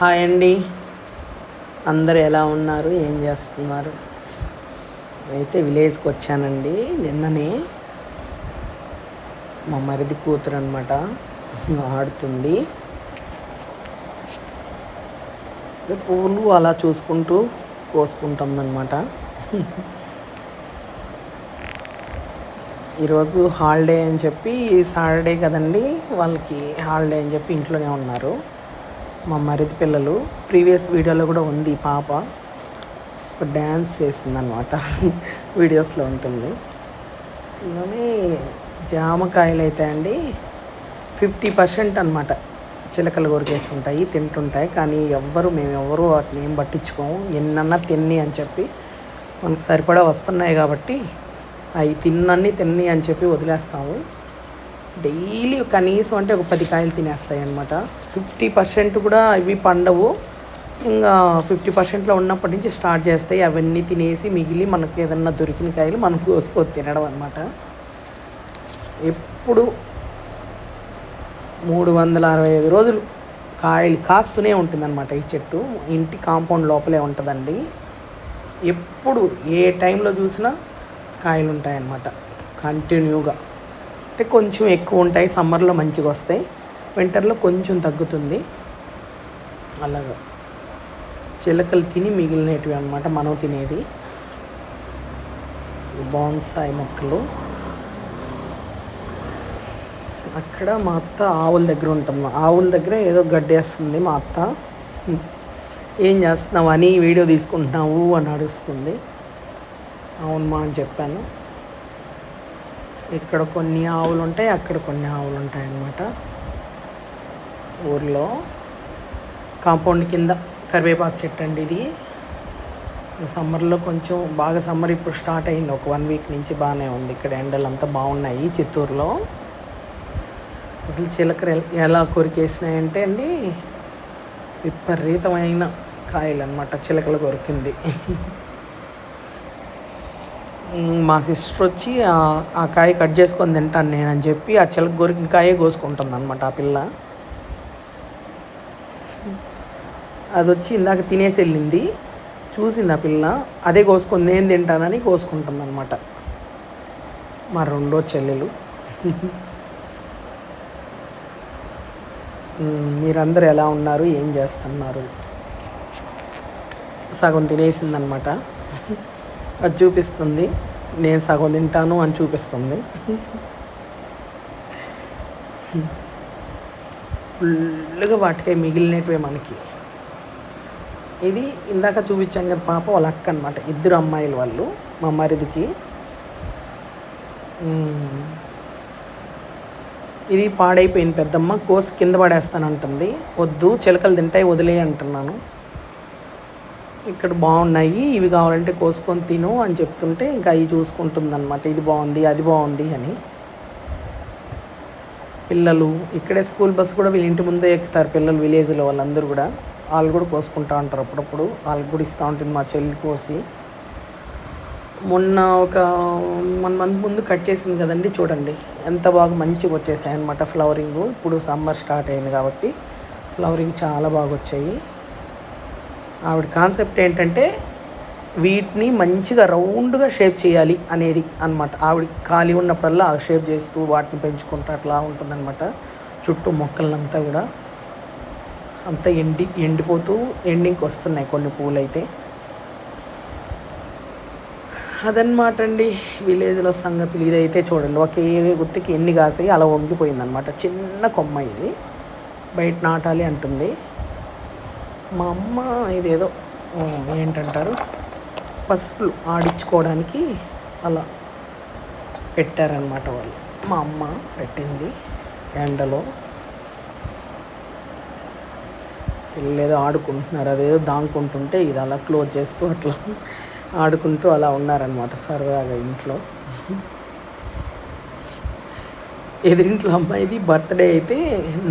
Hi అండి. అందరు ఎలా ఉన్నారు, ఏం చేస్తున్నారు? అయితే విలేజ్కి వచ్చానండి నిన్ననే. మా మరిది కూతురు అనమాట, ఆడుతుంది. పువ్వులు అలా చూసుకుంటూ కోసుకుంటుందన్నమాట. ఈరోజు హాలిడే అని చెప్పి, సాటర్డే కదండి వాళ్ళకి హాలిడే అని చెప్పి ఇంట్లోనే ఉన్నారు మా మరిది పిల్లలు. ప్రీవియస్ వీడియోలో కూడా ఉంది పాప, ఒక డ్యాన్స్ చేసిందనమాట. వీడియోస్లో ఉంటుంది. ఇలానే జామకాయలు అయితే అండి 50% అనమాట చిలకలు కొరికేసి ఉంటాయి, తింటుంటాయి. కానీ మేము వాటిని ఏం పట్టించుకోము. ఎన్నన్నా తిన్ని అని చెప్పి, మనకు సరిపడా వస్తున్నాయి కాబట్టి అవి తిన్ని అని చెప్పి వదిలేస్తాము. డైలీ కనీసం అంటే ఒక 10 కాయలు తినేస్తాయి అన్నమాట. 50% కూడా ఇవి పండవు. ఇంకా 50%లో ఉన్నప్పటి నుంచి స్టార్ట్ చేస్తాయి. అవన్నీ తినేసి మిగిలి మనకు ఏదన్నా దొరికిన కాయలు మనం కోసుకొని తినడం అనమాట. ఎప్పుడు 365 రోజులు కాయలు కాస్తూనే ఉంటుందన్నమాట ఈ చెట్టు. ఇంటి కాంపౌండ్ లోపలే ఉంటుందండి. ఎప్పుడు ఏ టైంలో చూసినా కాయలు ఉంటాయన్నమాట కంటిన్యూగా. అంటే కొంచెం ఎక్కువ ఉంటాయి, సమ్మర్లో మంచిగా వస్తాయి, వింటర్లో కొంచెం తగ్గుతుంది. అలాగా చిలకలు తిని మిగిలినవి అనమాట మనం తినేది. బాన్సాయి మొక్కలు. అక్కడ మా అత్త ఆవుల దగ్గర ఉంటాం. ఆవుల దగ్గర ఏదో గడ్డేస్తుంది మా అత్త. ఏం చేస్తున్నావు అని వీడియో తీసుకుంటున్నావు అని అడుస్తుంది. అవునమ్మా అని చెప్పాను. ఇక్కడ కొన్ని ఆవులు ఉంటాయి, అక్కడ కొన్ని ఆవులు ఉంటాయి అన్నమాట. ఊర్లో కాంపౌండ్ కింద కరివేపాకు చెట్టు అండి ఇది. సమ్మర్లో కొంచెం బాగా సమ్మర్ ఇప్పుడు స్టార్ట్ అయింది, ఒక 1 వీక్ నుంచి బాగానే ఉంది. ఇక్కడ ఎండలు అంతా బాగున్నాయి చిత్తూరులో. అసలు చిలకలు ఎలా కొరికేసినాయంటే అండి, విపరీతమైన కాయలు అన్నమాట చిలకలు కొరికింది. మా సిస్టర్ వచ్చి ఆ కాయ కట్ చేసుకొని తింటాను నేను అని చెప్పి ఆ చిలక కొరికిన కాయే కోసుకుంటుంది అనమాట ఆ పిల్ల. అది వచ్చి ఇందాక తినేసి వెళ్ళింది, చూసింది ఆ పిల్ల, అదే కోసుకొని నేను తింటానని కోసుకుంటుంది అనమాట మా రెండో చెల్లెలు. మీరందరూ ఎలా ఉన్నారు, ఏం చేస్తున్నారు? సగం తినేసిందనమాట. అది చూపిస్తుంది నేను సగం తింటాను అని చూపిస్తుంది. ఫుల్గా వాటికై మిగిలినట్టువే మనకి. ఇది ఇందాక చూపించాను కదా పాప, వాళ్ళ అక్క అనమాట. 2 అమ్మాయిలు వాళ్ళు మా మరిదికి. ఇది పాడైపోయింది పెద్దమ్మ, కోసి కింద పడేస్తానంటుంది. వద్దు చిలకలు తింటాయి వదిలే అంటున్నాను. ఇక్కడ బాగున్నాయి, ఇవి కావాలంటే కోసుకొని తిను అని చెప్తుంటే ఇంకా అవి చూసుకుంటుంది అనమాట. ఇది బాగుంది, అది బాగుంది అని. పిల్లలు ఇక్కడే స్కూల్ బస్సు కూడా వీళ్ళ ఇంటి ముందే ఎక్కుతారు పిల్లలు, విలేజ్లో వాళ్ళందరూ కూడా. వాళ్ళు కూడా కోసుకుంటూ ఉంటారు అప్పుడప్పుడు. వాళ్ళకి కూడా ఇస్తూ ఉంటుంది మా చెల్లి కోసి. మొన్న ఒక 1 మంత్ ముందు కట్ చేసింది కదండి, చూడండి ఎంత బాగా మంచిగా వచ్చేసాయి అనమాట ఫ్లవరింగ్. ఇప్పుడు సమ్మర్ స్టార్ట్ అయింది కాబట్టి ఫ్లవరింగ్ చాలా బాగా వచ్చాయి. ఆవిడ కాన్సెప్ట్ ఏంటంటే వీటిని మంచిగా రౌండ్గా షేప్ చేయాలి అనేది అనమాట. ఆవిడ ఖాళీ ఉన్నప్పుడల్లా ఆ షేప్ చేస్తూ వాటిని పెంచుకుంటూ అట్లా ఉంటుందన్నమాట. చుట్టూ మొక్కలంతా కూడా అంతా ఎండిపోతూ ఎండింగ్కి వస్తున్నాయి కొన్ని పూలు అయితే. అదనమాట అండి విలేజ్లో సంగతులు. ఇదైతే చూడండి ఒకే గుత్తికి ఎన్ని కాసాయి అలా వంగిపోయిందనమాట. చిన్న కొమ్మ ఇది, బయట నాటాలి అంటుంది మా అమ్మ. ఇదేదో ఏంటంటారు, పసుపులు ఆడించుకోవడానికి అలా పెట్టారనమాట వాళ్ళు. మా అమ్మ పెట్టింది ఎండలో. పిల్లలు ఆడుకుంటున్నారు, అదేదో దాంకుంటుంటే ఇది అలా క్లోజ్ చేస్తూ అట్లా ఆడుకుంటూ అలా ఉన్నారనమాట సరదాగా ఇంట్లో. ఎదురింట్లో అమ్మాయిది బర్త్డే అయితే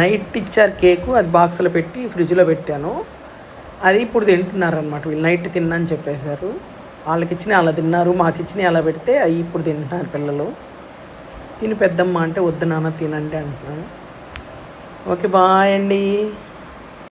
నైట్ ఇచ్చారు కేకు, అది బాక్స్లో పెట్టి ఫ్రిడ్జ్లో పెట్టాను. అది ఇప్పుడు తింటున్నారనమాట. వీళ్ళు నైట్ తిన్నాను చెప్పేశారు. వాళ్ళకి ఇచ్చిన అలా తిన్నారు, మాకు ఇచ్చిన అలా పెడితే అవి ఇప్పుడు తింటున్నారు పిల్లలు. తిని పెద్దమ్మ అంటే వద్దు నాన్న తినండి అంటున్నాను. ఓకే బాయ్ అండి.